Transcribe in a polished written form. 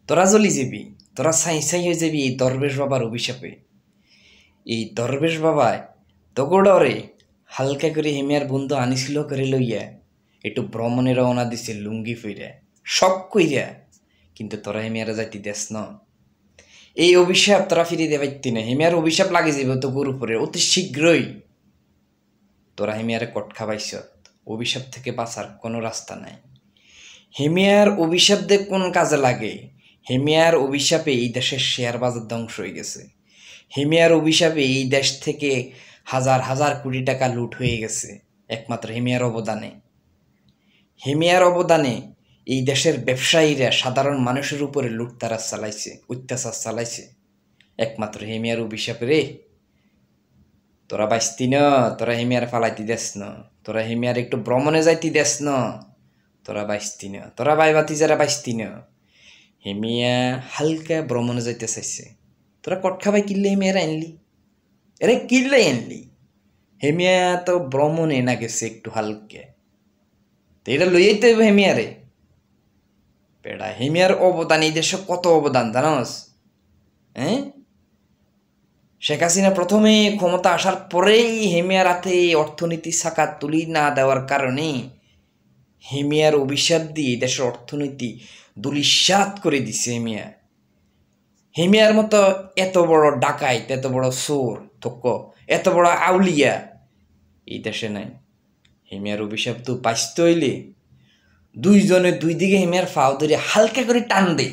তোরা জ্বলি যাবি, তোরা ছাই ছাই হয়ে যাবি এই দরবেশ বাবার অভিশাপে। এই দরবেশ বাবায় তগো ডরে হালকা করে হেমিয়ার বন্ধু আনিছিল করে লইয়া একটু ভ্রমণে রওনা দিছে লুঙ্গি ফইরা শখ কইরা। কিন্তু তোরা হেমিয়ারা যাইতে দেস ন। এই অভিশাপ তোরা ফিরিয়ে দেবাইতি না। হেমিয়ার অভিশাপ লাগে যাবে তো গরু উপরে অতি শীঘ্রই। তোরা হেমিয়ারে কট খাবাইছ, অভিশাপ থেকে বাঁচার কোনো রাস্তা নাই। হেমিয়ার অভিশাপ দিয়ে কোন কাজে লাগে? হেমিয়ার অভিশাপে এই দেশের শেয়ার বাজার ধ্বংস হয়ে গেছে। হেমিয়ার অভিশাপে এই দেশ থেকে হাজার হাজার কোটি টাকা লুট হয়ে গেছে একমাত্র হেমিয়ার অবদানে। হেমিয়ার অবদানে এই দেশের ব্যবসায়ীরা সাধারণ মানুষের উপরে লুটতারাজ চালাইছে, অত্যাচার চালাইছে একমাত্র হেমিয়ার অভিশাপে রে। তোরা বাঁচতি না, তোরা হেমিয়ার ফালাইতি দেস না, তোরা হেমিয়ার একটু ভ্রমণে যাইতি দেস না, তোরা বাঁচতি না, তোরা বাইবাতি যারা বাঁচতি না। হেমিয়া হালকা ভ্রমণে যাইতে চাইছে, তোরা কট খাবাই কিনলে হেমিয়ারা আনলি, এরে কিনলে আনলি। হেমিয়া তো ভ্রমণে না গেছে একটু হালকা, তো এটা লইয়াই তো হেমিয়ারে পেড়া। হেমিয়ার অবদান এই দেশে কত অবদান জানোস? হ্যাঁ, শেখ হাসিনা প্রথমে ক্ষমতা আসার পরেই হেমিয়ার হাতে অর্থনীতি চাকা তুলি না দেওয়ার কারণে হেমিয়ার অভিশাপ দিয়ে দেশের অর্থনীতি দুলিশাত করে দিছে। হেমিয়ার মতো এত বড় ডাকাইত, এত বড় চোর থক্ক, এত বড় আউলিয়া এই দেশে নাই। হেমিয়ার অভিশাপ তো বাঁচতে হইলে দুইজনে দুই দিকে হেমিয়ার ফাও ধরে হালকা করে টান দে।